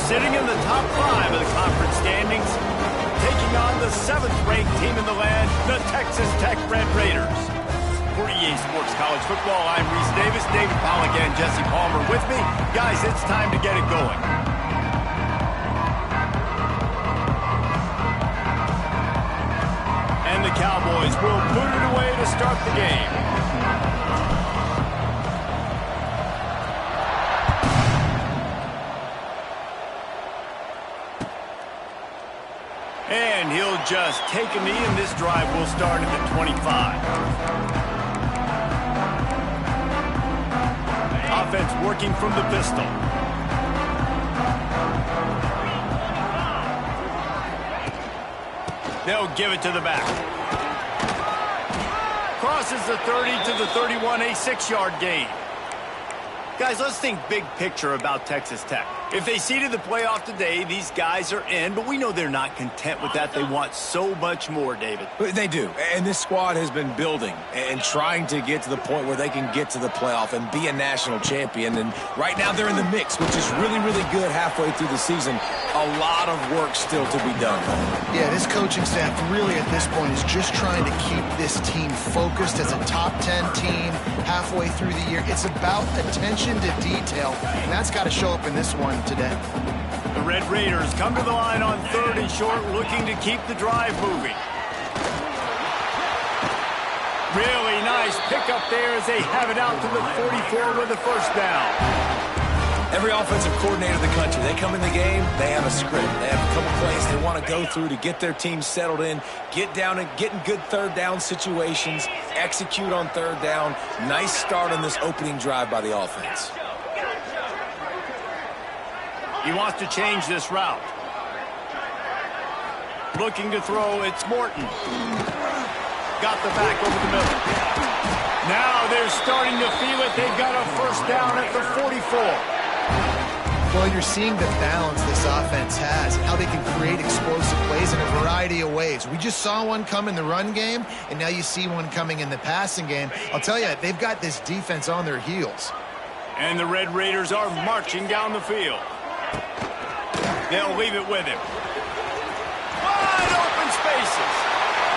sitting in the top 5 of the conference standings, taking on the 7th-ranked team in the land, the Texas Tech Red Raiders. For EA Sports College Football, I'm Reese Davis, David Pollack, and Jesse Palmer with me. Guys, it's time to get it going. And the Cowboys will boot it away to start the game. And he'll just take a knee, and this drive will start at the 25. Offense working from the pistol. They'll give it to the back. Crosses the 30 to the 31, a 6-yard gain. Guys, let's think big picture about Texas Tech. If they seeded the playoff today, these guys are in, but we know they're not content with that. They want so much more, David. They do, and this squad has been building and trying to get to the point where they can get to the playoff and be a national champion. And right now they're in the mix, which is really, really good halfway through the season. A lot of work still to be done. Yeah, this coaching staff really at this point is just trying to keep this team focused as a top 10 team halfway through the year. It's about attention to detail, and that's got to show up in this one today. The Red Raiders come to the line on 3rd and short, looking to keep the drive moving. Really nice pickup there as they have it out to the 44 with a first down. Every offensive coordinator in the country, they come in the game, they have a script. They have a couple plays they want to go through to get their team settled in, get down and get in good third down situations, execute on third down. Nice start on this opening drive by the offense. He wants to change this route. Looking to throw, it's Morton. Got the back over the middle. Now they're starting to feel it. They've got a first down at the 44. Well, you're seeing the balance this offense has, how they can create explosive plays in a variety of ways. We just saw one come in the run game, and now you see one coming in the passing game. I'll tell you, they've got this defense on their heels. And the Red Raiders are marching down the field. They'll leave it with him. Wide open spaces.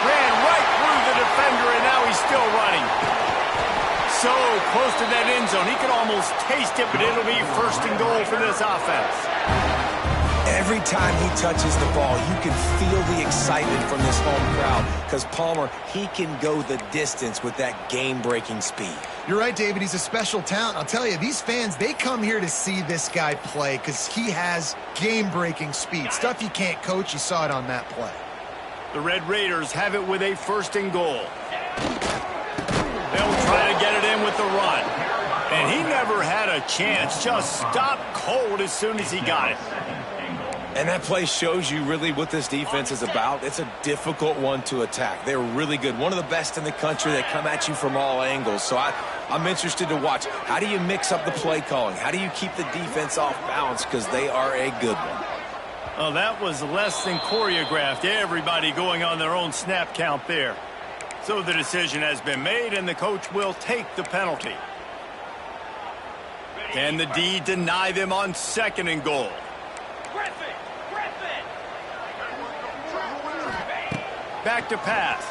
Ran right through the defender, and now he's still running. So close to that end zone. He could almost taste it, but it'll be 1st and goal for this offense. Every time he touches the ball, you can feel the excitement from this home crowd because Palmer, he can go the distance with that game-breaking speed. You're right, David. He's a special talent. I'll tell you, these fans, they come here to see this guy play because he has game-breaking speed. Stuff you can't coach. You saw it on that play. The Red Raiders have it with a 1st and goal. They'll try to get it in with the run. And he never had a chance. Just stopped cold as soon as he got it. And that play shows you really what this defense is about. It's a difficult one to attack. They're really good. One of the best in the country. They come at you from all angles. So I'm interested to watch. How do you mix up the play calling? How do you keep the defense off balance? Because they are a good one. Oh, that was less than choreographed. Everybody going on their own snap count there. So the decision has been made, and the coach will take the penalty. Can the D deny them on 2nd and goal? Back to pass.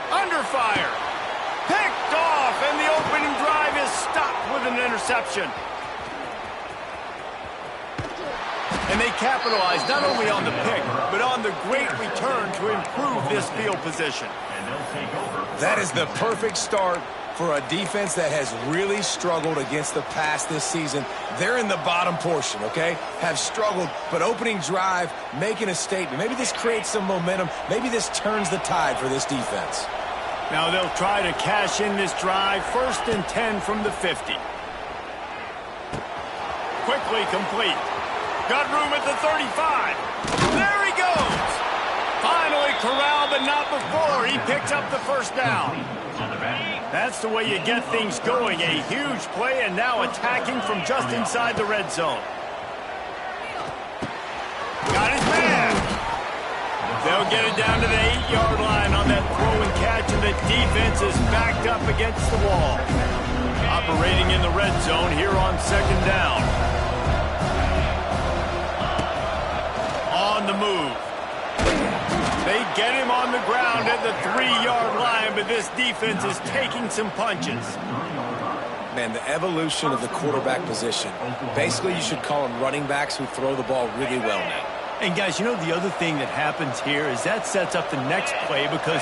Under fire. Picked off, and the opening drive is stopped with an interception. And they capitalize not only on the pick, but on the great return to improve this field position. That is the perfect start for a defense that has really struggled against the pass this season. They're in the bottom portion, okay? Have struggled, but opening drive, making a statement. Maybe this creates some momentum. Maybe this turns the tide for this defense. Now they'll try to cash in this drive. 1st and 10 from the 50. Quickly complete. Got room at the 35. There he goes. Finally corralled, but not before. He picks up the first down. That's the way you get things going. A huge play, and now attacking from just inside the red zone. Got his man. They'll get it down to the 8-yard line on that throw and catch, and the defense is backed up against the wall. Operating in the red zone here on 2nd down. move. They get him on the ground at the 3-yard line, but this defense is taking some punches. Man, the evolution of the quarterback position. Basically, you should call them running backs who throw the ball really well now. And guys, you know the other thing that happens here is that sets up the next play because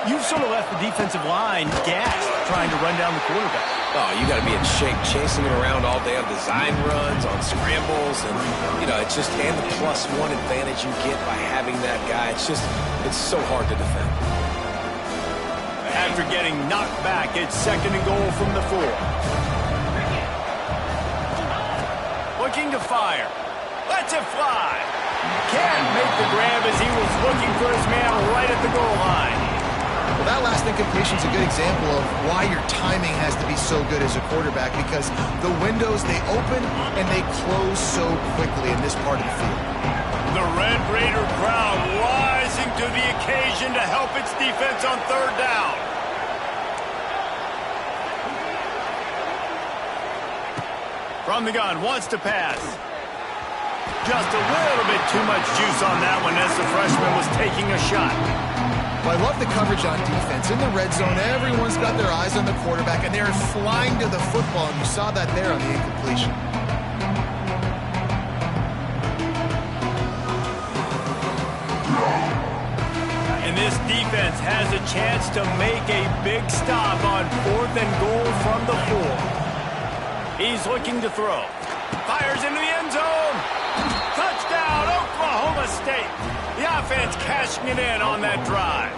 you've sort of left the defensive line gassed trying to run down the quarterback. Oh, you got to be in shape, chasing him around all day on design runs, on scrambles, and, you know, it's just, and the +1 advantage you get by having that guy. It's so hard to defend. After getting knocked back, it's 2nd and goal from the 4. Looking to fire. Lets it fly. Can't make the grab as he was looking for his man right at the goal line. Well, that last incompletion is a good example of why your timing has to be so good as a quarterback, because the windows, they open and they close so quickly in this part of the field. The Red Raider crowd rising to the occasion to help its defense on 3rd down. From the gun, wants to pass. Just a little bit too much juice on that one as the freshman was taking a shot. Well, I love the coverage on defense. In the red zone, everyone's got their eyes on the quarterback, and they're flying to the football, and you saw that there on the incompletion. And this defense has a chance to make a big stop on 4th and goal from the 4. He's looking to throw. Fires into the end zone. Touchdown, Oklahoma State. The offense cashing it in on that drive.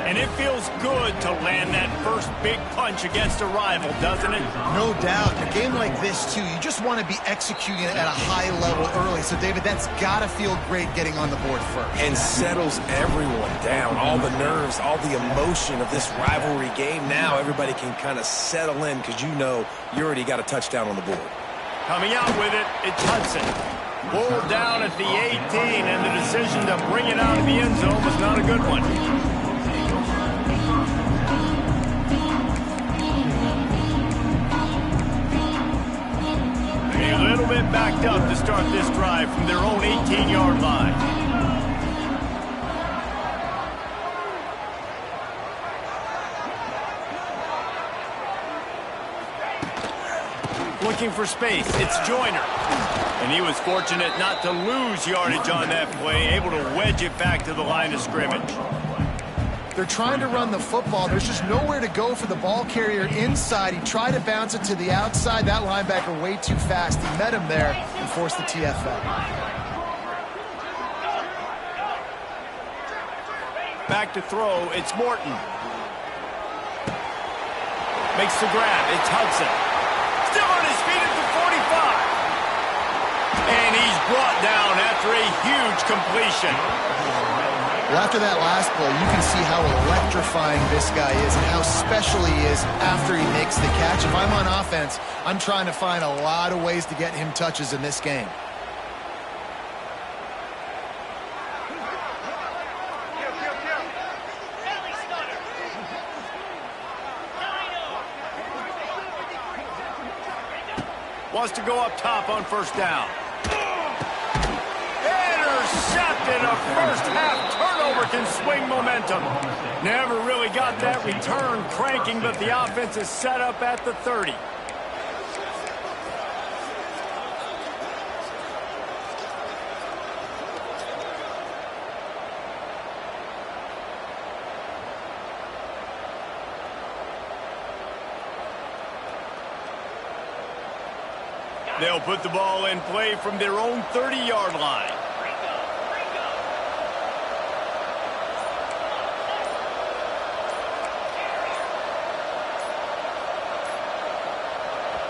And it feels good to land that first big punch against a rival, doesn't it? No doubt. In a game like this, too, you just want to be executing it at a high level early. So, David, that's got to feel great getting on the board first. And settles everyone down. All the nerves, all the emotion of this rivalry game. Now everybody can kind of settle in because you know you already got a touchdown on the board. Coming out with it, it's Hudson. Pulled down at the 18, and the decision to bring it out of the end zone was not a good one. A little bit backed up to start this drive from their own 18-yard line. Looking for space, it's Joyner. And he was fortunate not to lose yardage on that play, able to wedge it back to the line of scrimmage. They're trying to run the football. There's just nowhere to go for the ball carrier inside. He tried to bounce it to the outside. That linebacker way too fast. He met him there and forced the TFL. Back to throw, it's Morton. Makes the grab, it's Hudson. Still on his feet at the 45. And he's brought down after a huge completion. Well, after that last play, you can see how electrifying this guy is and how special he is after he makes the catch. If I'm on offense, I'm trying to find a lot of ways to get him touches in this game. Wants to go up top on 1st down. Intercepted. A first-half turnover can swing momentum. Never really got that return cranking, but the offense is set up at the 30. They'll put the ball in play from their own 30-yard line.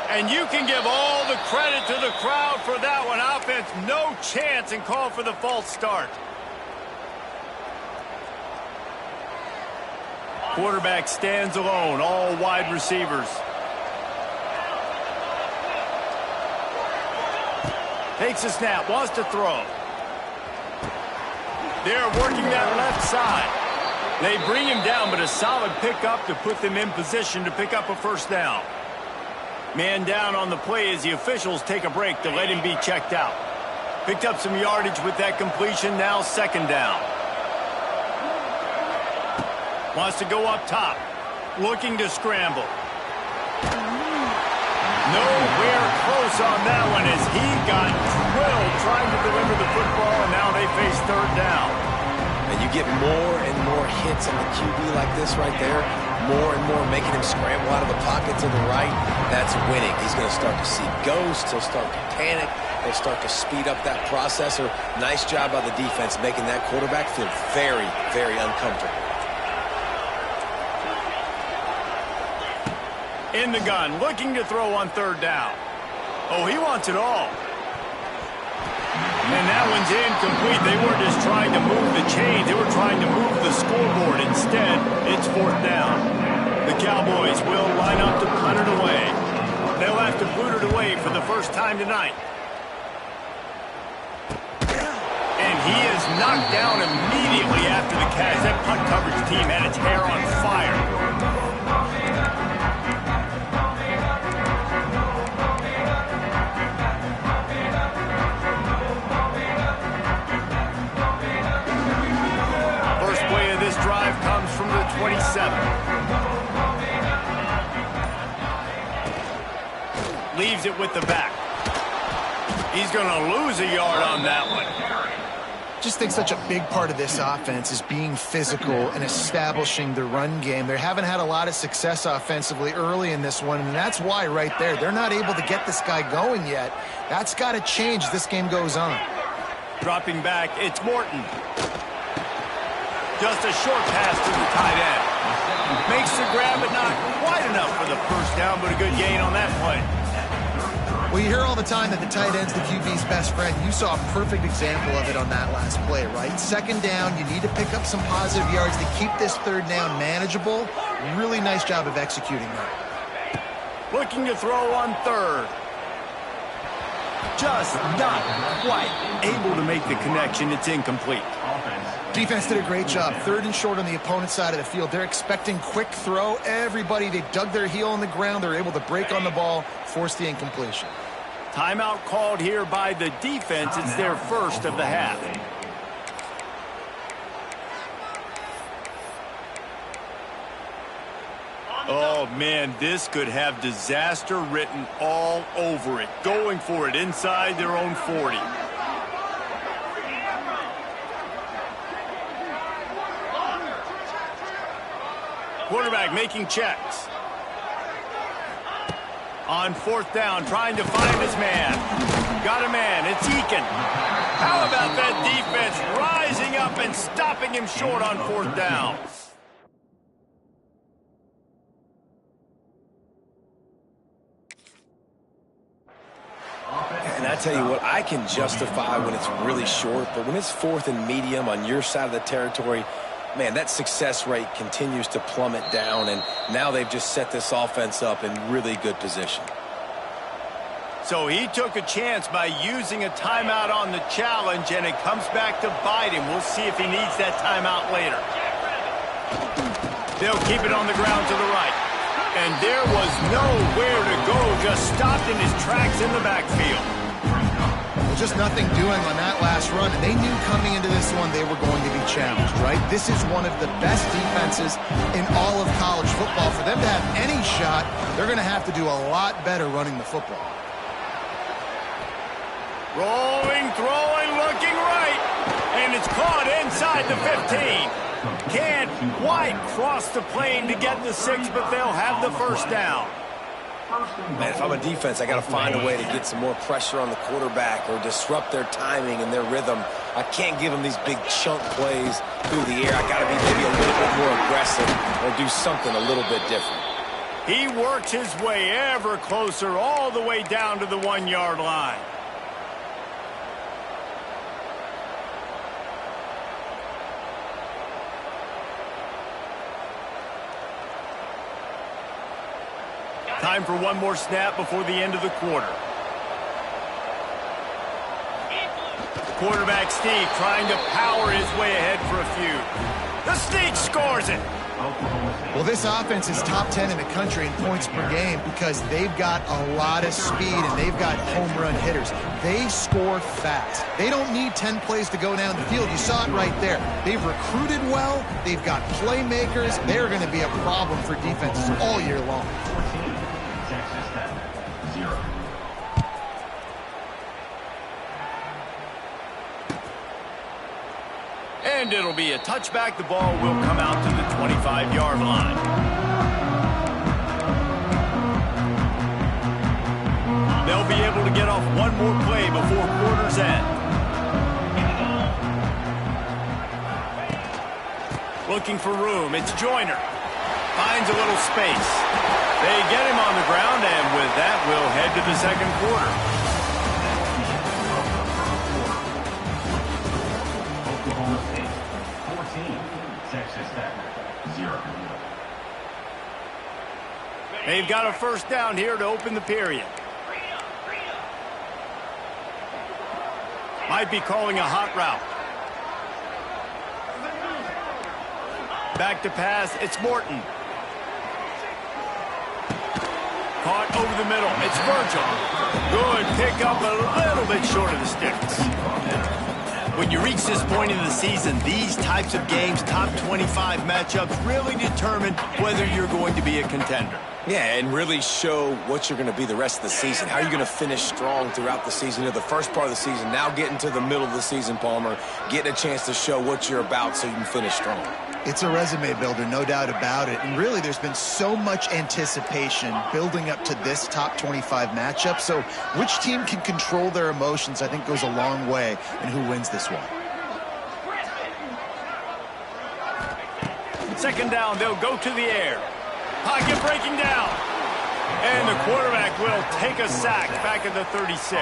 And you can give all the credit to the crowd for that one. Offense, no chance, and call for the false start. Quarterback stands alone, all wide receivers. Takes a snap, wants to throw. They're working that left side. They bring him down, but a solid pickup to put them in position to pick up a 1st down. Man down on the play as the officials take a break to let him be checked out. Picked up some yardage with that completion, now second down. Wants to go up top. Looking to scramble. Nowhere close on that one as he got drilled trying to deliver the football, and now they face third down. And you get more and more hits on the QB like this right there, more and more making him scramble out of the pocket to the right. That's winning. He's going to start to see ghosts. He'll start to panic. He'll start to speed up that processor. Nice job by the defense making that quarterback feel very, very uncomfortable. In the gun, looking to throw on third down. Oh, he wants it all. And that one's incomplete. They weren't just trying to move the chains. They were trying to move the scoreboard. Instead, it's fourth down. The Cowboys will line up to punt it away. They'll have to boot it away for the first time tonight. And he is knocked down immediately after the catch. That punt coverage team had its hair on fire. Drive comes from the 27. Leaves it with the back. He's going to lose a yard on that one. Just think such a big part of this offense is being physical and establishing the run game. They haven't had a lot of success offensively early in this one, and that's why right there, they're not able to get this guy going yet. That's got to change as this game goes on. Dropping back, it's Morton. Just a short pass to the tight end. Makes the grab, but not quite enough for the first down, but a good gain on that play. Well, you hear all the time that the tight end's the QB's best friend. You saw a perfect example of it on that last play, right? Second down, you need to pick up some positive yards to keep this third down manageable. Really nice job of executing that. Looking to throw on third. Just not quite able to make the connection. It's incomplete. Defense did a great job. Third and short on the opponent's side of the field. They're expecting quick throw. Everybody, they dug their heel on the ground. They're able to break on the ball, force the incompletion. Timeout called here by the defense. It's their first of the half. Oh, man, this could have disaster written all over it. Going for it inside their own 40. Quarterback making checks. On fourth down, trying to find his man. Got a man, it's Eakin. How about that defense rising up and stopping him short on fourth down? And I tell you what, I can justify when it's really short, but when it's fourth and medium on your side of the territory, man, that success rate continues to plummet down, and now they've just set this offense up in really good position. So he took a chance by using a timeout on the challenge, and it comes back to bite him. We'll see if he needs that timeout later. They'll keep it on the ground to the right. And there was nowhere to go, just stopped in his tracks in the backfield. Well, just nothing doing on that last run, and they knew coming into this one they were going to be challenged, right? This is one of the best defenses in all of college football. For them to have any shot, they're going to have to do a lot better running the football. Rolling, throwing, looking right. And it's caught inside the 15. Can't quite cross the plane to get the 6, but they'll have the first down. Man, if I'm a defense, I got to find a way to get some more pressure on the quarterback or disrupt their timing and their rhythm. I can't give them these big chunk plays through the air. I got to be maybe a little bit more aggressive or do something a little bit different. He works his way ever closer all the way down to the 1-yard line. Time for one more snap before the end of the quarter. Quarterback Steve trying to power his way ahead for a few. The Sneak scores it. Well, this offense is top 10 in the country in points per game because they've got a lot of speed and they've got home run hitters. They score fast. They don't need 10 plays to go down the field. You saw it right there. They've recruited well. They've got playmakers. They're going to be a problem for defenses all year long. And it'll be a touchback. The ball will come out to the 25-yard line. They'll be able to get off one more play before quarter's end. Looking for room. It's Joyner. Finds a little space. They get him on the ground, and with that, we'll head to the second quarter. They've got a first down here to open the period. Might be calling a hot route. Back to pass, it's Morton. Caught over the middle, it's Virgil. Good pick up, a little bit short of the sticks. When you reach this point in the season, these types of games, top 25 matchups, really determine whether you're going to be a contender. Yeah, and really show what you're going to be the rest of the season. How are you going to finish strong throughout the season? You know, the first part of the season, now getting to the middle of the season, Palmer, getting a chance to show what you're about so you can finish strong. It's a resume builder, no doubt about it. And really, there's been so much anticipation building up to this top 25 matchup. So which team can control their emotions, I think, goes a long way in who wins this one. Second down, they'll go to the air. Pocket breaking down. And the quarterback will take a sack back at the 36.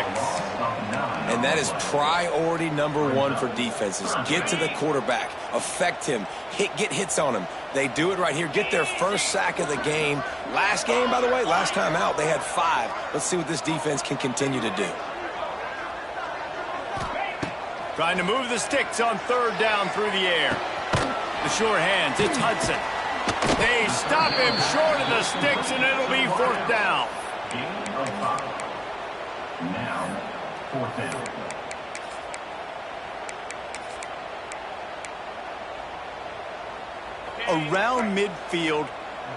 And that is priority number one for defenses. Get to the quarterback. Affect him. Get hits on him. They do it right here. Get their first sack of the game. Last game, by the way, last time out, they had 5. Let's see what this defense can continue to do. Trying to move the sticks on third down through the air. The sure hands, it's Hudson. They stop him short of the sticks, and it'll be fourth down. Now, fourth down. Around midfield,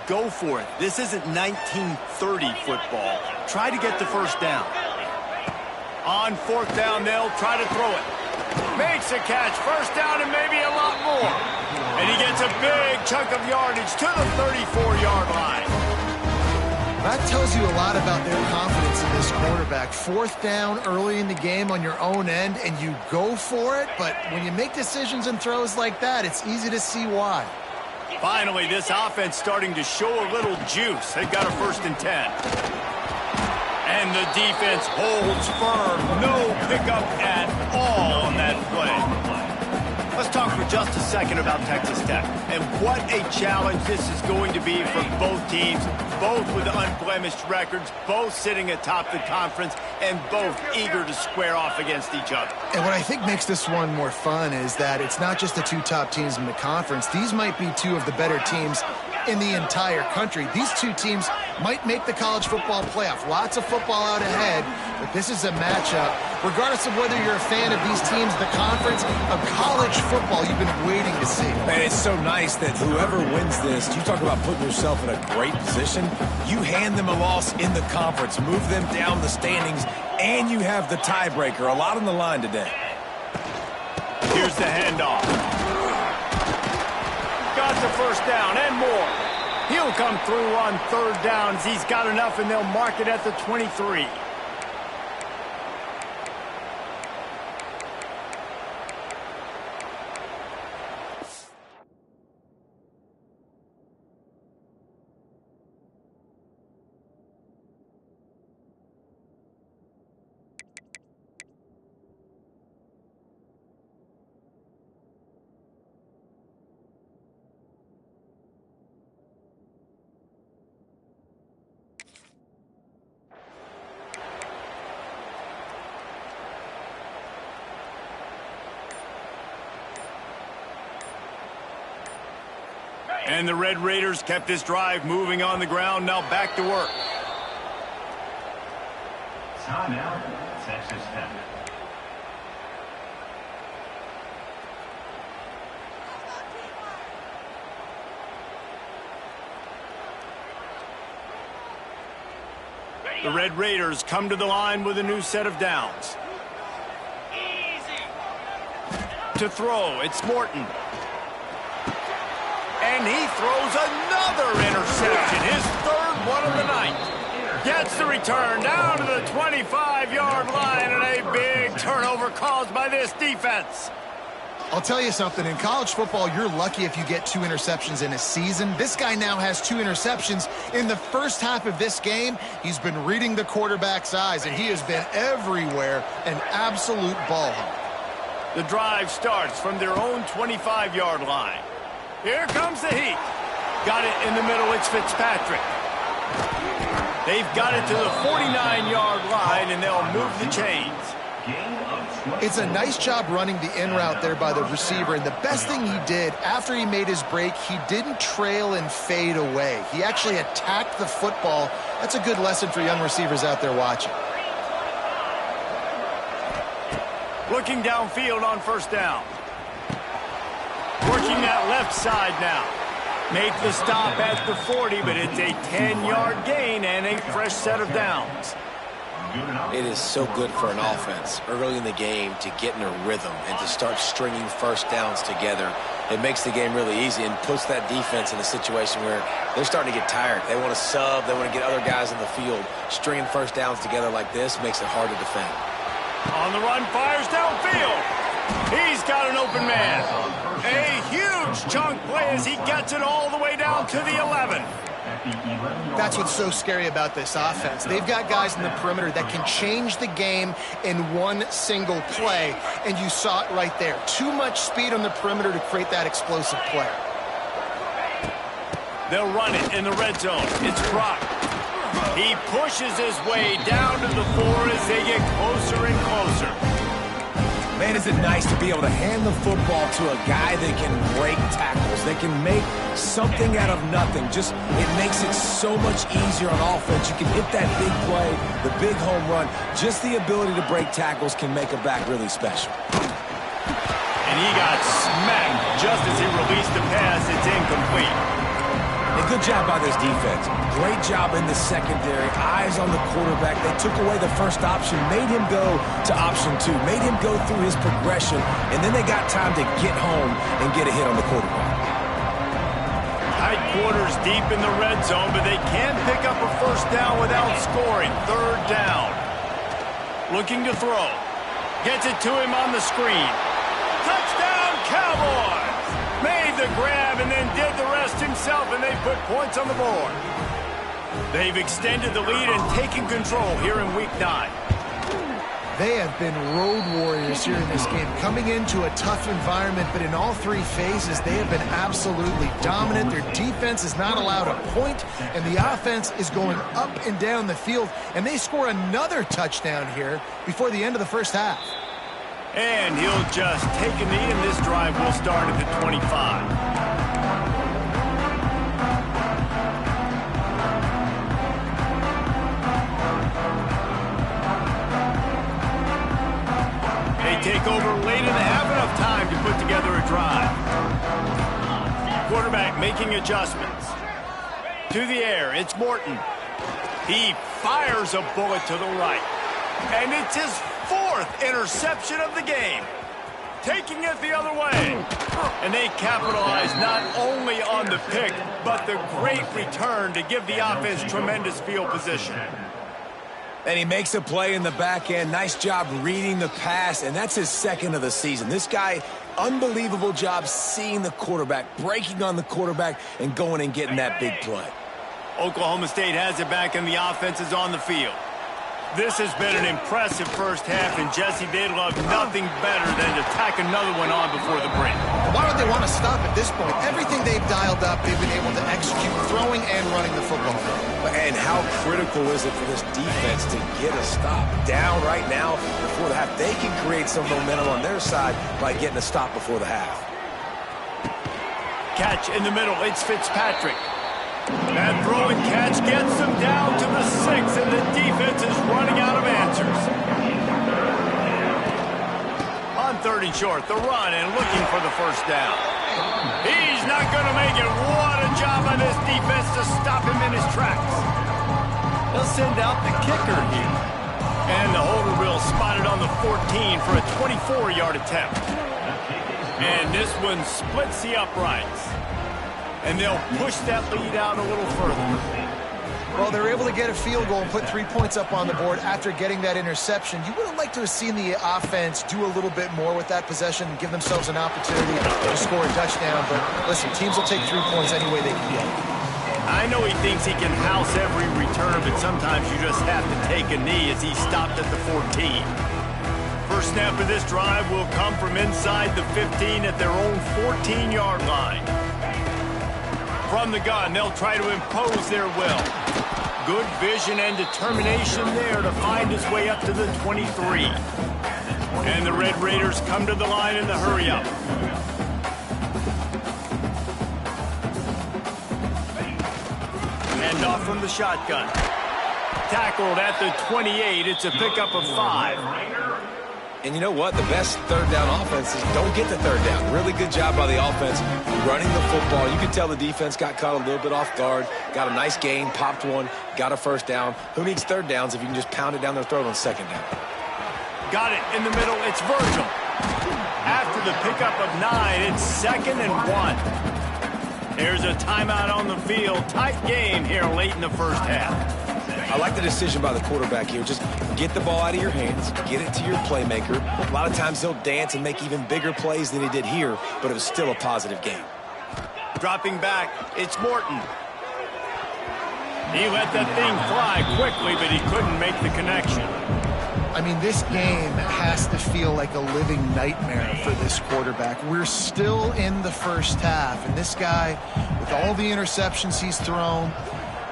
go for it. This isn't 1930 football. Try to get the first down. On fourth down, they'll try to throw it. Makes a catch, first down, and maybe a lot more. And he gets a big chunk of yardage to the 34-yard line. That tells you a lot about their confidence in this quarterback. Fourth down early in the game on your own end, and you go for it. But when you make decisions and throws like that, it's easy to see why. Finally, this offense starting to show a little juice. They've got a 1st and 10. And the defense holds firm. No pickup at all on that play. Let's talk for just a second about Texas Tech. And what a challenge this is going to be for both teams, both with unblemished records, both sitting atop the conference, and both eager to square off against each other. And what I think makes this one more fun is that it's not just the 2 top teams in the conference. These might be 2 of the better teams in the entire country. These 2 teams might make the college football playoff. Lots of football out ahead, but this is a matchup, regardless of whether you're a fan of these teams, the conference, of college football you've been waiting to see. And it's so nice that whoever wins this, you talk about putting yourself in a great position, you hand them a loss in the conference, move them down the standings, and you have the tiebreaker. A lot on the line today. Here's the handoff. Got the first down and more. He'll come through on third downs. He's got enough, and they'll mark it at the 23. And the Red Raiders kept this drive moving on the ground. Now back to work. Timeout, Texas Tech. The Red Raiders come to the line with a new set of downs. To throw, it's Morton. And he throws another interception, his third one of the night. Gets the return down to the 25-yard line, and a big turnover caused by this defense. I'll tell you something, in college football, you're lucky if you get 2 interceptions in a season. This guy now has 2 interceptions. In the first half of this game, he's been reading the quarterback's eyes, and he has been everywhere, an absolute ball hawk. The drive starts from their own 25-yard line. Here comes the heat. Got it in the middle, it's Fitzpatrick. They've got it to the 49-yard line, and they'll move the chains. It's a nice job running the in route there by the receiver, and the best thing he did after he made his break, he didn't trail and fade away. He actually attacked the football. That's a good lesson for young receivers out there watching. Looking downfield on first down. Working that left side now. Make the stop at the 40, but it's a 10-yard gain and a fresh set of downs. It is so good for an offense early in the game to get in a rhythm and to start stringing first downs together. It makes the game really easy and puts that defense in a situation where they're starting to get tired. They want to sub. They want to get other guys in the field. Stringing first downs together like this makes it hard to defend. On the run, fires downfield. He's got an open man. A huge chunk play as he gets it all the way down to the 11. That's what's so scary about this offense. They've got guys in the perimeter that can change the game in one single play, and you saw it right there. Too much speed on the perimeter to create that explosive play. They'll run it in the red zone. It's Brock. He pushes his way down to the 4 as they get closer and closer. Man, is it nice to be able to hand the football to a guy that can break tackles, that can make something out of nothing. Just, it makes it so much easier on offense. You can hit that big play, the big home run. Just the ability to break tackles can make a back really special. And he got smacked just as he released the pass. It's incomplete. A good job by this defense. Great job in the secondary. Eyes on the quarterback. They took away the first option, made him go to option 2, made him go through his progression, and then they got time to get home and get a hit on the quarterback. Tight quarters deep in the red zone, but they can't pick up a first down without scoring. Third down. Looking to throw. Gets it to him on the screen. Touchdown, Cowboys! Made the grab and then did the rest himself, and they put points on the board. They've extended the lead and taken control here in Week 9. They have been road warriors here in this game, coming into a tough environment, but in all 3 phases, they have been absolutely dominant. Their defense is not allowed a point, and the offense is going up and down the field, and they score another touchdown here before the end of the first half. And he'll just take a knee, and this drive will start at the 25. They take over late and have enough time to put together a drive. Quarterback making adjustments. To the air, it's Morton. He fires a bullet to the right. And it's his 4th interception of the game. Taking it the other way. And they capitalize not only on the pick, but the great return to give the offense tremendous field position. And he makes a play in the back end. Nice job reading the pass, and that's his 2nd of the season. This guy, unbelievable job seeing the quarterback, breaking on the quarterback, and going and getting that big play. Oklahoma State has it back, and the offense is on the field. This has been an impressive first half, and Jesse, they'd love nothing better than to tack another one on before the break. Why would they want to stop at this point? Everything they've dialed up, they've been able to execute, throwing and running the football. And how critical is it for this defense to get a stop down right now before the half? They can create some momentum on their side by getting a stop before the half. catch in the middle. It's Fitzpatrick. That throw and catch gets them down to the 6, and the defense is running out of answers. On 3rd and short, the run and looking for the first down. He's not going to make it. What a job by this defense to stop him in his tracks. They'll send out the kicker here. And the holder will spot it on the 14 for a 24-yard attempt. And this one splits the uprights. And they'll push that lead out a little further. Well, they're able to get a field goal and put 3 points up on the board after getting that interception. You would have liked to have seen the offense do a little bit more with that possession and give themselves an opportunity to score a touchdown. But listen, teams will take 3 points any way they can get. I know he thinks he can house every return, but sometimes you just have to take a knee as he stopped at the 14. First snap of this drive will come from inside the 15 at their own 14-yard line. From the gun, they'll try to impose their will. Good vision and determination there to find his way up to the 23. And the Red Raiders come to the line in the hurry-up. Hand off from the shotgun. Tackled at the 28. It's a pickup of 5. And you know what? The best third down offenses don't get the third down. Really good job by the offense running the football. You can tell the defense got caught a little bit off guard, got a nice gain, popped one, got a first down. Who needs third downs if you can just pound it down their throat on second down? Got it in the middle. It's Virgil. After the pickup of 9, it's 2nd and 1. There's a timeout on the field. Tight game here late in the first half. I like the decision by the quarterback here. Just get the ball out of your hands, get it to your playmaker. A lot of times he'll dance and make even bigger plays than he did here, but it was still a positive game. Dropping back, it's Morton. He let that thing fly quickly, but he couldn't make the connection. I mean, this game has to feel like a living nightmare for this quarterback. We're still in the first half, and this guy, with all the interceptions he's thrown,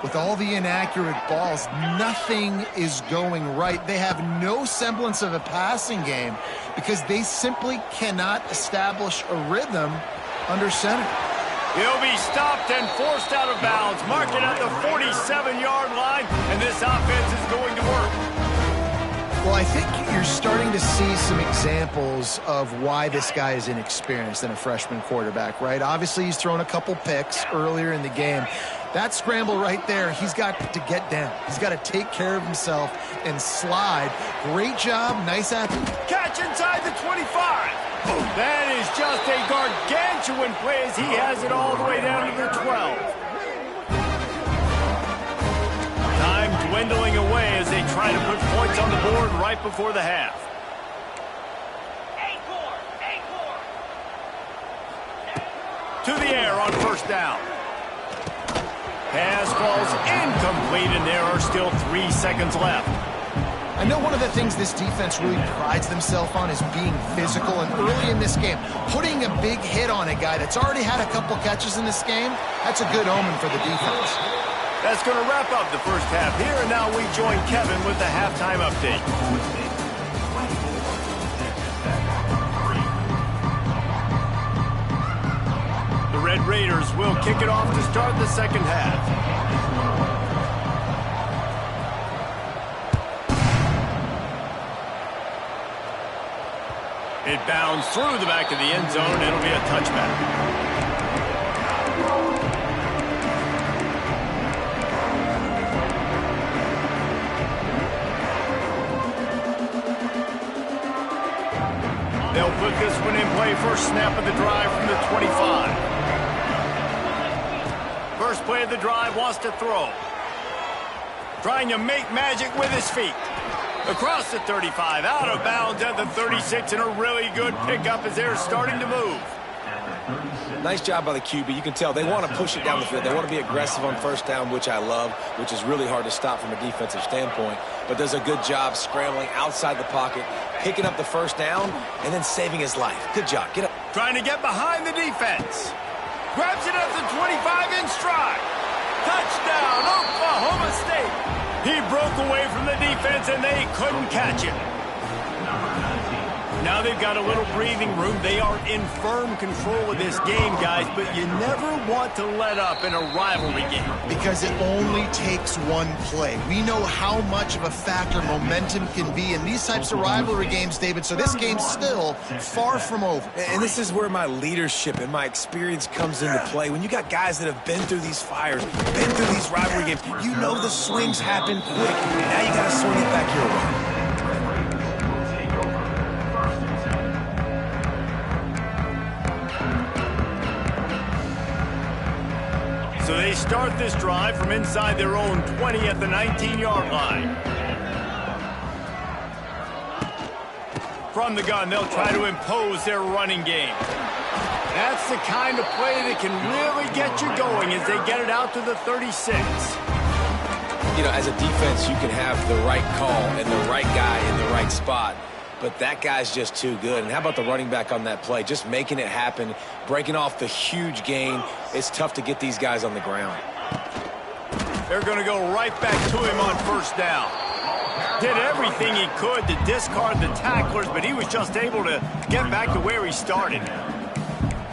with all the inaccurate balls, nothing is going right. They have no semblance of a passing game because they simply cannot establish a rhythm under center. He'll be stopped and forced out of bounds. Mark it at the 47-yard line, and this offense is going to work. Well, I think you're starting to see some examples of why this guy is inexperienced in a freshman quarterback, right? Obviously, he's thrown a couple picks earlier in the game. That scramble right there, he's got to get down. He's got to take care of himself and slide. Great job, nice athlete. Catch inside the 25. That is just a gargantuan play as he has it all the way down to the 12. Time dwindling away as they try to put points on the board right before the half. To the air on first down. Pass falls incomplete, and there are still 3 seconds left. I know one of the things this defense really prides themselves on is being physical, and early in this game, putting a big hit on a guy that's already had a couple catches in this game, that's a good omen for the defense. That's going to wrap up the first half here, and now we join Kevin with the halftime update. The Red Raiders will kick it off to start the second half. It bounds through the back of the end zone. It'll be a touchback. They'll put this one in play. First snap of the drive from the 25. First play of the drive, wants to throw. Trying to make magic with his feet. Across the 35, out of bounds at the 36, and a really good pickup as they're starting to move. Nice job by the QB. You can tell they want to push it down the field. They want to be aggressive on first down, which I love, which is really hard to stop from a defensive standpoint. But does a good job scrambling outside the pocket, picking up the first down, and then saving his life. Good job. Get up. Trying to get behind the defense. Grabs it at the 25 in stride. Touchdown, Oklahoma State. He broke away from the defense, and they couldn't catch him. Now they've got a little breathing room. They are in firm control of this game, guys, but you never want to let up in a rivalry game. Because it only takes one play. We know how much of a factor momentum can be in these types of rivalry games, David, so this game's still far from over. And this is where my leadership and my experience comes into play. When you got guys that have been through these fires, been through these rivalry games, you know the swings happen quick. Now you got to swing it back your way. So they start this drive from inside their own 20 at the 19-yard line. From the gun, they'll try to impose their running game. That's the kind of play that can really get you going as they get it out to the 36. You know, as a defense, you can have the right call and the right guy in the right spot. But that guy's just too good. And how about the running back on that play? Just making it happen, breaking off the huge gain. It's tough to get these guys on the ground. They're going to go right back to him on first down. Did everything he could to discard the tacklers, but he was just able to get back to where he started.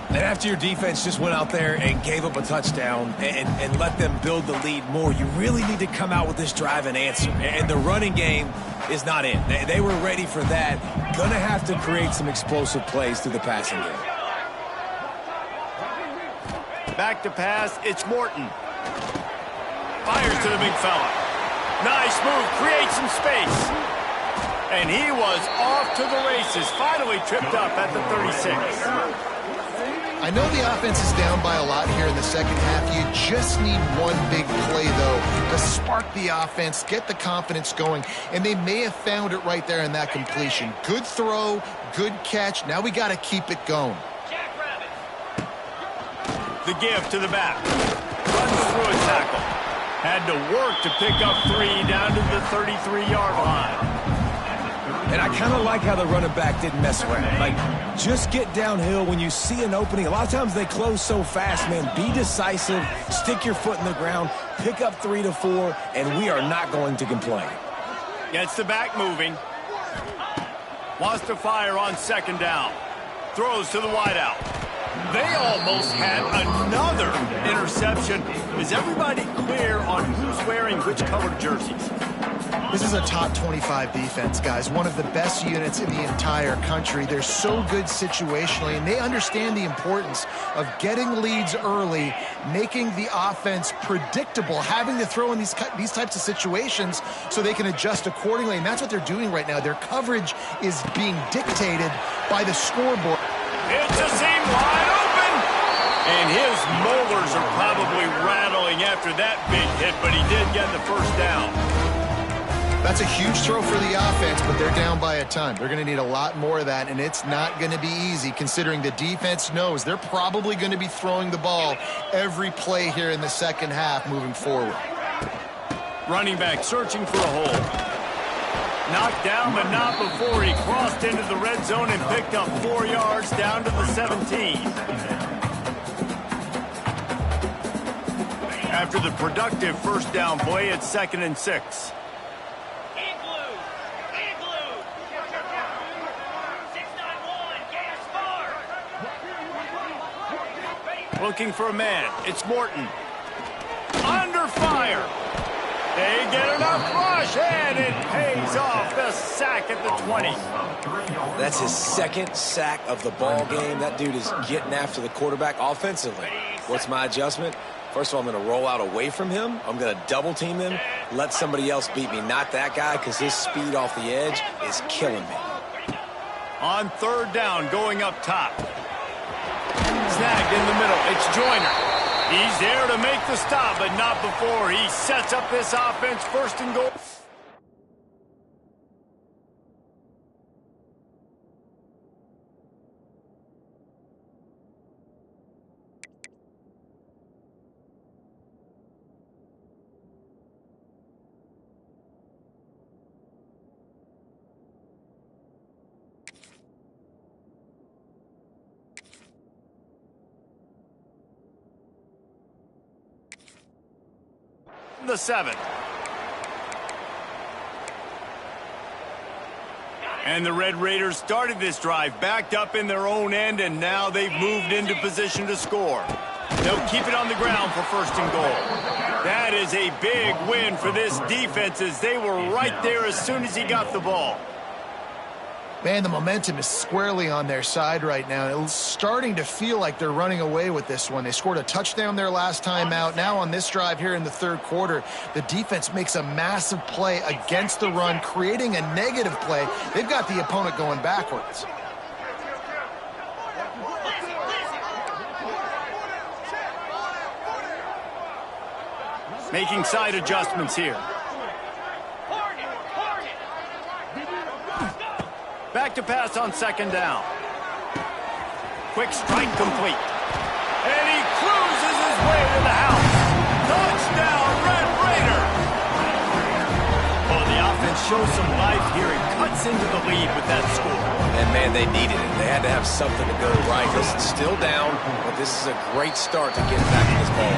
And after your defense just went out there and gave up a touchdown and let them build the lead more, you really need to come out with this drive and answer. And the running game is not in. They were ready for that. Gonna have to create some explosive plays through the passing game. Back to pass, it's Morton. Fires to the big fella. Nice move, creates some space. And he was off to the races, finally tripped up at the 36. I know the offense is down by a lot here in the second half. You just need one big play, though, to spark the offense, get the confidence going, and they may have found it right there in that completion. Good throw, good catch. Now we got to keep it going. The give to the back. Runs through a tackle. Had to work to pick up 3 down to the 33-yard line. And I kind of like how the running back didn't mess around. Like, just get downhill when you see an opening. A lot of times they close so fast, man. Be decisive, stick your foot in the ground, pick up 3 to 4, and we are not going to complain. Gets the back moving. Wants to fire on second down. Throws to the wideout. They almost had another interception. Is everybody clear on who's wearing which colored jerseys? This is a top 25 defense, guys. One of the best units in the entire country. They're so good situationally, and they understand the importance of getting leads early, making the offense predictable, having to throw in these types of situations so they can adjust accordingly, and that's what they're doing right now. Their coverage is being dictated by the scoreboard. It's a seam wide open, and his molars are probably rattling after that big hit, but he did get the first down. That's a huge throw for the offense, but they're down by a ton. They're going to need a lot more of that, and it's not going to be easy considering the defense knows they're probably going to be throwing the ball every play here in the second half moving forward. Running back searching for a hole. Knocked down, but not before he crossed into the red zone and picked up 4 yards down to the 17. After the productive first down play, it's 2nd and 6. Looking for a man. It's Morton. Under fire. They get enough rush, and it pays off. The sack at the 20. That's his 2nd sack of the ball game. That dude is getting after the quarterback offensively. What's my adjustment? First of all, I'm going to roll out away from him. I'm going to double team him, let somebody else beat me, not that guy, because his speed off the edge is killing me. On 3rd down, going up top. Snagged in the middle. It's Joyner. He's there to make the stop, but not before he sets up this offense 1st and goal. The 7. And the Red Raiders started this drive backed up in their own end, and now they've moved into position to score. They'll keep it on the ground for first and goal. That is a big win for this defense, as they were right there as soon as he got the ball. Man, the momentum is squarely on their side right now. It's starting to feel like they're running away with this one. They scored a touchdown their last time out. Now on this drive here in the third quarter, the defense makes a massive play against the run, creating a negative play. They've got the opponent going backwards. Making side adjustments here. Back to pass on second down. Quick strike complete. And he cruises his way to the house. Touchdown, Red Raider! Well, the offense shows some life here and cuts into the lead with that score. And, man, they needed it. They had to have something to go right. This is still down, but this is a great start to get back in this ball.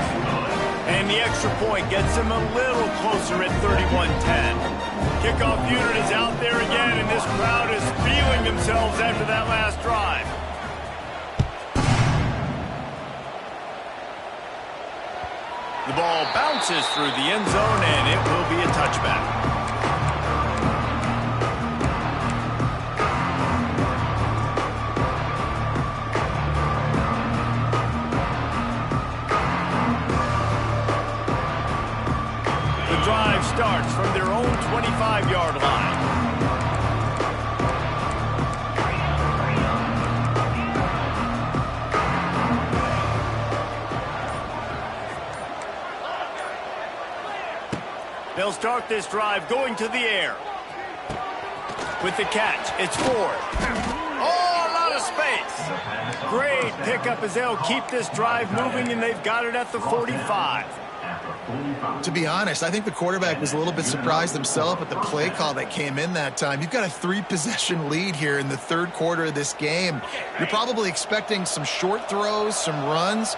And the extra point gets him a little closer at 31-10. Kickoff unit is out there again, and this crowd is feeling themselves after that last drive. The ball bounces through the end zone, and it will be a touchback. Drive starts from their own 25-yard line. They'll start this drive going to the air. With the catch, it's Ford. Oh, a lot of space. Great pickup as they'll keep this drive moving, and they've got it at the 45. To be honest, I think the quarterback was a little bit surprised himself at the play call that came in that time. You've got a 3-possession lead here in the third quarter of this game. You're probably expecting some short throws, some runs.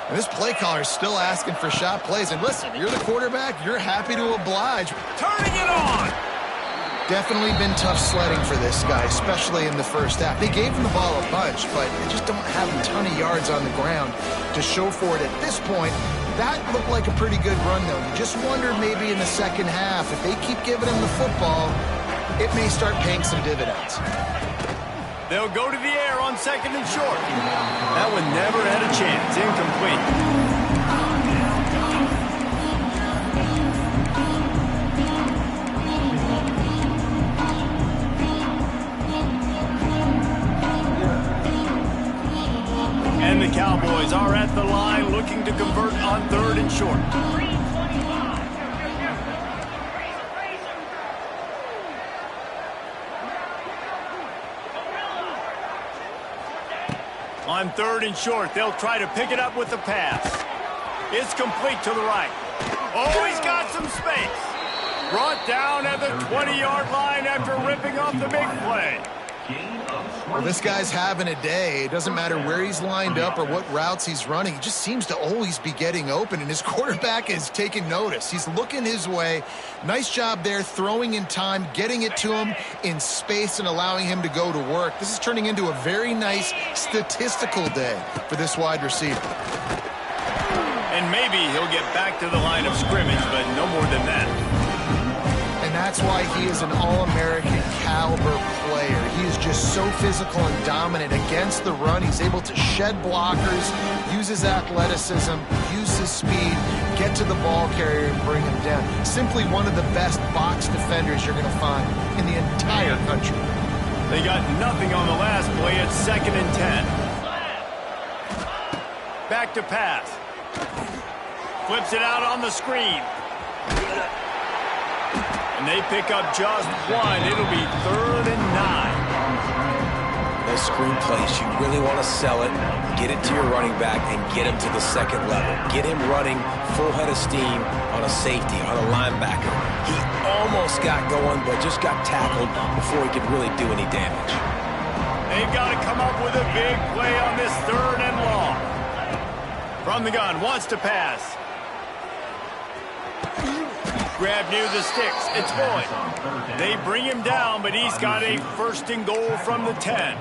And this play caller is still asking for shot plays. And listen, you're the quarterback. You're happy to oblige. Turning it on! Definitely been tough sledding for this guy, especially in the first half. They gave him the ball a bunch, but they just don't have a ton of yards on the ground to show for it at this point. That looked like a pretty good run, though. You just wonder maybe in the second half, if they keep giving him the football, it may start paying some dividends. They'll go to the air on second and short. That one never had a chance. Incomplete. And the Cowboys are at the line looking to convert on third and short. On third and short, they'll try to pick it up with the pass. It's complete to the right. Oh, he's got some space. Brought down at the 20-yard line after ripping off the big play. Well, this guy's having a day. It doesn't matter where he's lined up or what routes he's running. He just seems to always be getting open, and his quarterback is taking notice. He's looking his way. Nice job there, throwing in time, getting it to him in space and allowing him to go to work. This is turning into a very nice statistical day for this wide receiver. And maybe he'll get back to the line of scrimmage, but no more than that. And that's why he is an All-American caliber player. He is just so physical and dominant against the run. He's able to shed blockers, use his athleticism, use his speed, get to the ball carrier and bring him down. Simply one of the best box defenders you're going to find in the entire country. They got nothing on the last play. It's second and 10. Back to pass. Flips it out on the screen. And they pick up just one. It'll be third and 9. Those screen plays, you really want to sell it, get it to your running back, and get him to the second level. Get him running full head of steam on a safety, on a linebacker. He almost got going, but just got tackled before he could really do any damage. They've got to come up with a big play on this third and long. From the gun, wants to pass. Grab near the sticks. It's good. They bring him down, but he's got a 1st and goal from the 10.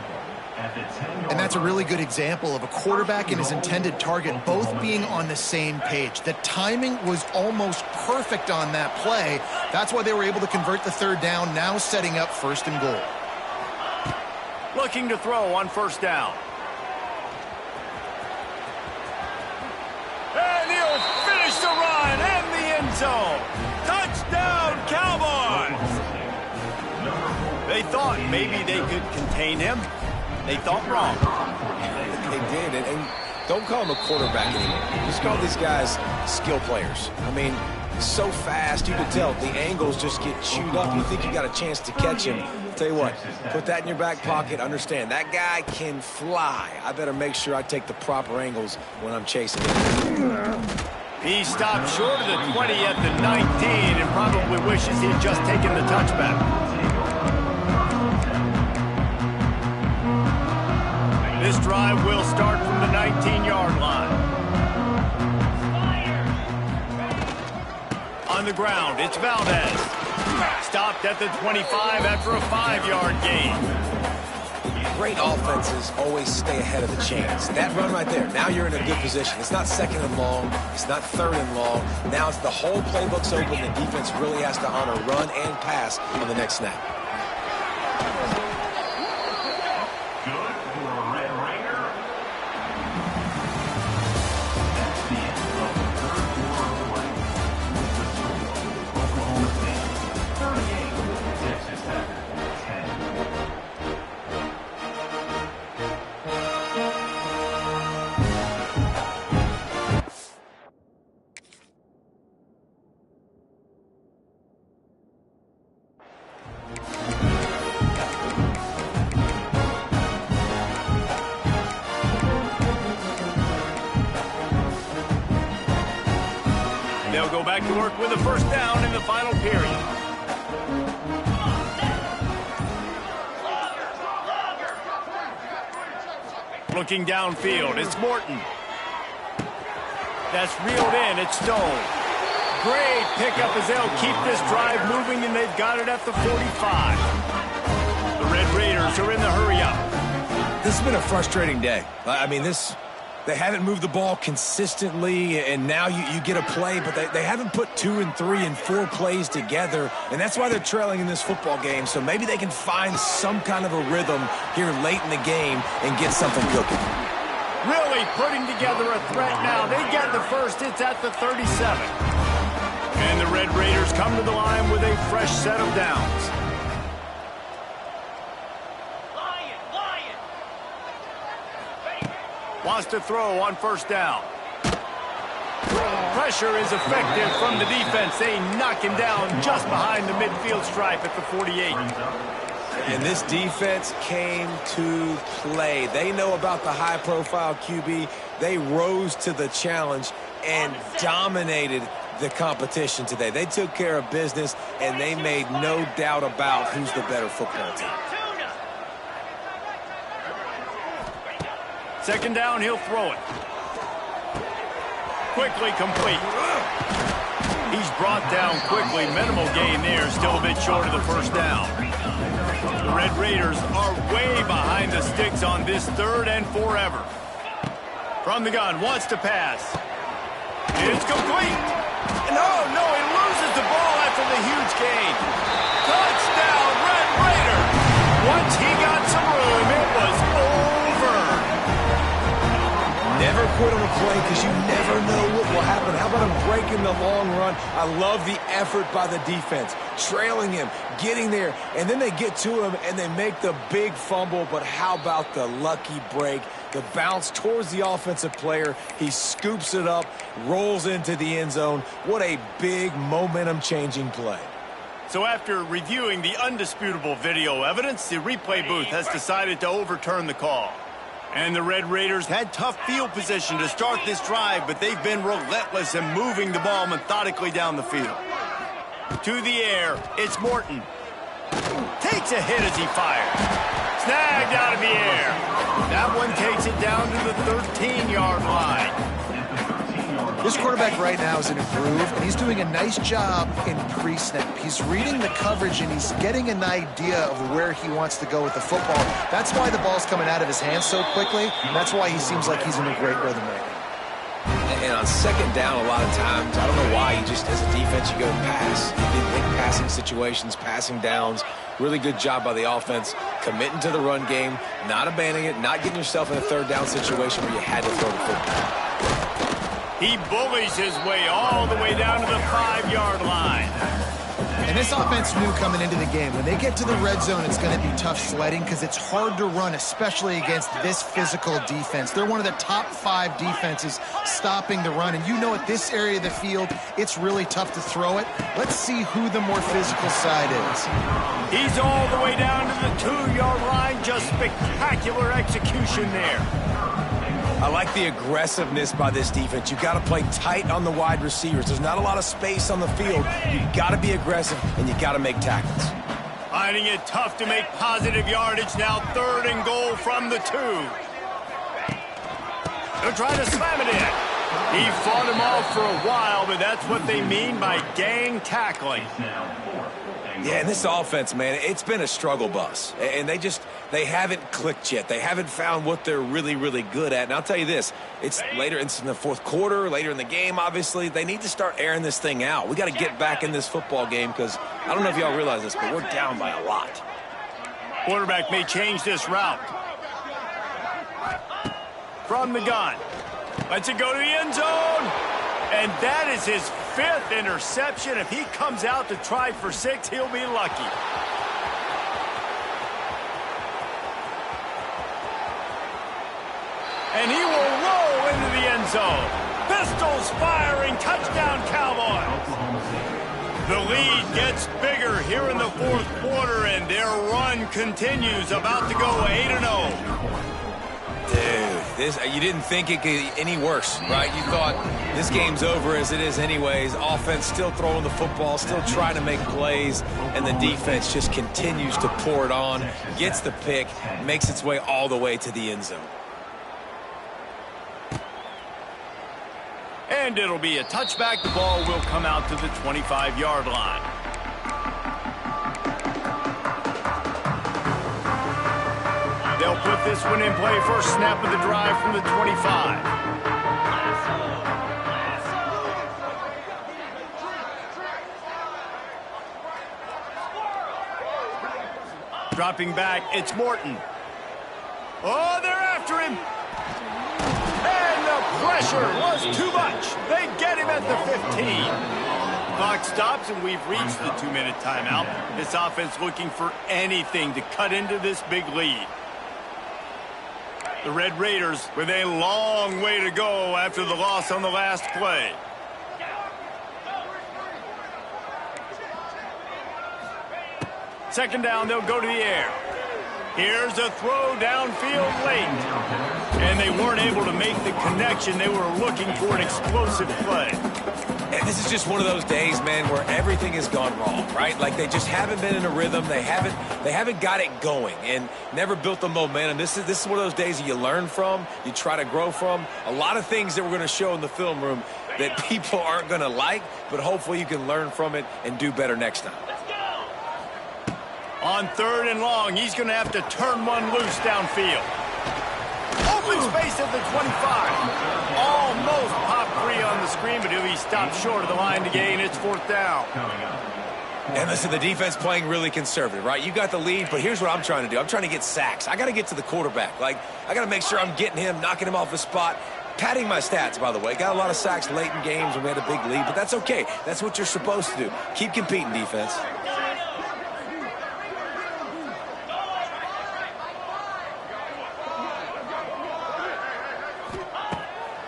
And that's a really good example of a quarterback and his intended target both being on the same page. The timing was almost perfect on that play. That's why they were able to convert the 3rd down, now setting up 1st and goal. Looking to throw on 1st down. And he'll finish the run and the end zone. Touchdown, Cowboys! They thought maybe they could contain him. They thought wrong. They did, and don't call him a quarterback anymore. Just call these guys skill players. I mean, so fast, you can tell the angles just get chewed up. You think you got a chance to catch him. Tell you what, put that in your back pocket. Understand, that guy can fly. I better make sure I take the proper angles when I'm chasing him. He stopped short of the 20 at the 19 and probably wishes he had just taken the touchback. This drive will start from the 19-yard line. On the ground, it's Valdez. Stopped at the 25 after a 5-yard gain. Great offenses always stay ahead of the chains. That run right there, now you're in a good position. It's not 2nd and long. It's not 3rd and long. Now it's the whole playbook's open. The defense really has to honor run and pass on the next snap. They'll go back to work with a 1st down in the final period. Looking downfield, it's Morton. That's reeled in, it's Stone. Great pickup as they'll keep this drive moving, and they've got it at the 45. The Red Raiders are in the hurry-up. This has been a frustrating day. I mean, they haven't moved the ball consistently, and now you get a play, but they haven't put 2 and 3 and 4 plays together, and that's why they're trailing in this football game. So maybe they can find some kind of a rhythm here late in the game and get something cooking. Really putting together a threat now. They get the 1st. It's at the 37. And the Red Raiders come to the line with a fresh set of downs. Wants to throw on 1st down. Pressure is effective from the defense. They knock him down just behind the midfield stripe at the 48. And this defense came to play. They know about the high-profile QB. They rose to the challenge and dominated the competition today. They took care of business, and they made no doubt about who's the better football team. 2nd down, he'll throw it. Quickly complete. He's brought down quickly. Minimal gain there. Still a bit short of the 1st down. The Red Raiders are way behind the sticks on this 3rd and forever. From the gun, wants to pass. It's complete. No, he loses the ball after the huge gain. Touchdown, Red Raiders. Once he got some room, it was over. Never quit on a play because you never know what will happen. How about him breaking the long run? I love the effort by the defense. Trailing him, getting there, and then they get to him and they make the big fumble. But how about the lucky break? The bounce towards the offensive player. He scoops it up, rolls into the end zone. What a big momentum-changing play. So after reviewing the undisputable video evidence, the replay booth has decided to overturn the call. And the Red Raiders had tough field position to start this drive, but they've been relentless in moving the ball methodically down the field. To the air, it's Morton. Takes a hit as he fires. Snagged out of the air. That one takes it down to the 13-yard line. This quarterback right now is in a groove, and he's doing a nice job in pre-snap. He's reading the coverage, and he's getting an idea of where he wants to go with the football. That's why the ball's coming out of his hands so quickly, and that's why he seems like he's in a great rhythm right now. And on second down, a lot of times, I don't know why, you just, as a defense, you go pass. You do big passing situations, passing downs. Really good job by the offense, committing to the run game, not abandoning it, not getting yourself in a third down situation where you had to throw the football. He bullies his way all the way down to the 5-yard line. And this offense knew coming into the game, when they get to the red zone, it's going to be tough sledding because it's hard to run, especially against this physical defense. They're one of the top 5 defenses stopping the run. And you know at this area of the field, it's really tough to throw it. Let's see who the more physical side is. He's all the way down to the 2-yard line. Just spectacular execution there. I like the aggressiveness by this defense. You've got to play tight on the wide receivers. There's not a lot of space on the field. You've got to be aggressive, and you've got to make tackles. Finding it tough to make positive yardage now. 3rd and goal from the 2. They're trying to slam it in. He fought him off for a while, but that's what they mean by gang tackling. Yeah, and this offense, man, it's been a struggle bus. And they haven't clicked yet. They haven't found what they're really, really good at. And I'll tell you this, it's later in the fourth quarter, later in the game, obviously. They need to start airing this thing out. We got to get back in this football game because I don't know if y'all realize this, but we're down by a lot. Quarterback may change this route. From the gun. Lets it go to the end zone. And that is his 5th interception. If he comes out to try for 6, he'll be lucky. And he will roll into the end zone. Pistols firing. Touchdown, Cowboys. The lead gets bigger here in the 4th quarter, and their run continues. About to go 8-0. Dude, you didn't think it could get any worse, right? You thought this game's over as it is anyways. Offense still throwing the football, still trying to make plays, and the defense just continues to pour it on, gets the pick, makes its way all the way to the end zone. And it'll be a touchback. The ball will come out to the 25-yard line. They'll put this one in play. First snap of the drive from the 25. Dropping back, it's Morton. Oh, they're after him. And the pressure was too much. They get him at the 15. Clock stops, and we've reached the 2-minute timeout. This offense looking for anything to cut into this big lead. The Red Raiders with a long way to go after the loss on the last play. Second down, they'll go to the air. Here's a throw downfield late. And they weren't able to make the connection. They were looking for an explosive play. And this is just one of those days, man, where everything has gone wrong, right? Like they just haven't been in a rhythm. They haven't got it going and never built the momentum. This is one of those days that you learn from, you try to grow from. A lot of things that we're going to show in the film room that people aren't going to like, but hopefully you can learn from it and do better next time. On 3rd and long, he's going to have to turn one loose downfield. Open space at the 25. Almost popped free on the screen, but he'll be stopped short of the line to gain. It's 4th down. And listen, the defense playing really conservative, right? You got the lead, but here's what I'm trying to do. I'm trying to get sacks. I got to get to the quarterback. Like, I got to make sure I'm getting him, knocking him off his spot. Padding my stats, by the way. Got a lot of sacks late in games when we had a big lead, but that's okay. That's what you're supposed to do. Keep competing, defense.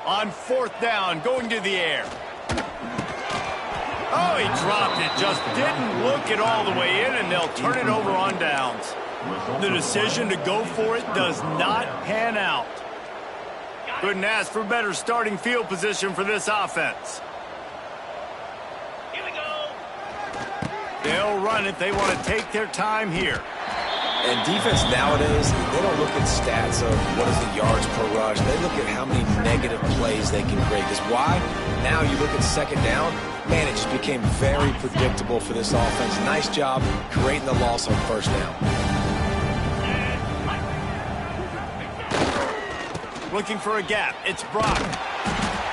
On 4th down, going to the air. Oh, he dropped it. Just didn't look it all the way in, and they'll turn it over on downs. The decision to go for it does not pan out. Couldn't ask for better starting field position for this offense. Here we go. They'll run it. They want to take their time here. And defense nowadays, they don't look at stats of what is the yards per rush. They look at how many negative plays they can create. Because why? Now you look at second down, man, it just became very predictable for this offense. Nice job creating the loss on first down. Looking for a gap. It's Brock.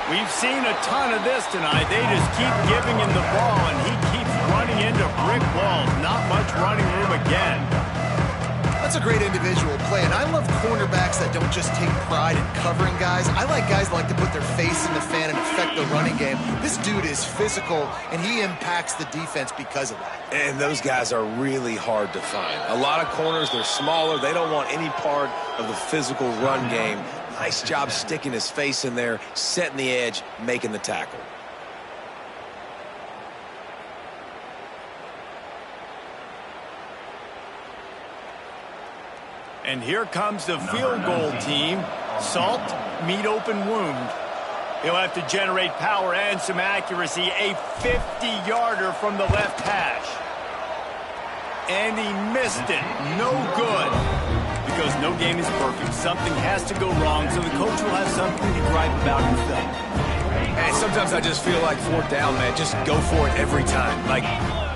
We've seen a ton of this tonight. They just keep giving him the ball, and he keeps running into brick walls. Not much running room again. That's a great individual play, and I love cornerbacks that don't just take pride in covering guys. I like guys that like to put their face in the fan and affect the running game. This dude is physical, and he impacts the defense because of that. And those guys are really hard to find. A lot of corners, they're smaller. They don't want any part of the physical run game. Nice job sticking his face in there, setting the edge, making the tackle. And here comes the field goal team. Salt, meet open wound. He'll have to generate power and some accuracy. A 50-yarder from the left hash. And he missed it. No good. Because no game is perfect. Something has to go wrong, so the coach will have something to gripe about himself. And sometimes I just feel like fourth down, man, just go for it every time. Like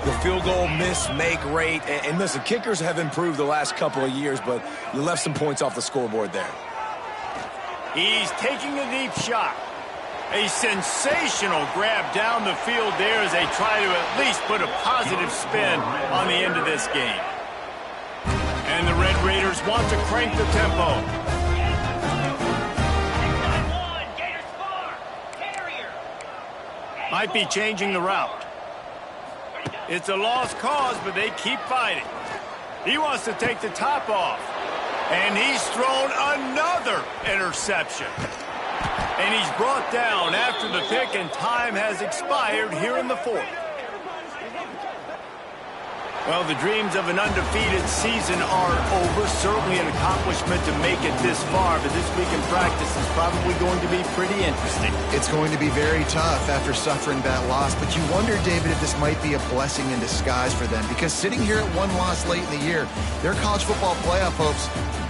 the field goal miss, make rate. And listen, kickers have improved the last couple of years, but you left some points off the scoreboard there. He's taking a deep shot. A sensational grab down the field there as they try to at least put a positive spin on the end of this game. And the Red Raiders want to crank the tempo. Might be changing the route. It's a lost cause, but they keep fighting. He wants to take the top off. And he's thrown another interception. And he's brought down after the pick, and time has expired here in the fourth. Well, the dreams of an undefeated season are over. Certainly an accomplishment to make it this far, but this week in practice is probably going to be pretty interesting. It's going to be very tough after suffering that loss, but you wonder, David, if this might be a blessing in disguise for them, because sitting here at one loss late in the year, their college football playoff hopes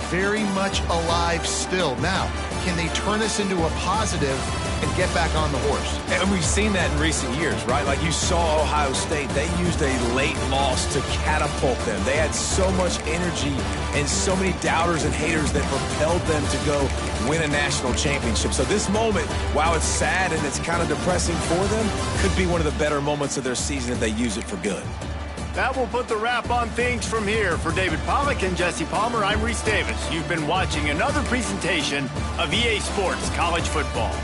very much alive still. Now, can they turn this into a positive and get back on the horse? And we've seen that in recent years, right? Like you saw Ohio State, they used a late loss to catapult them. They had so much energy and so many doubters and haters that propelled them to go win a national championship. So this moment, while it's sad and it's kind of depressing for them, could be one of the better moments of their season if they use it for good. That will put the wrap on things from here. For David Pollack and Jesse Palmer, I'm Reese Davis. You've been watching another presentation of EA Sports College Football.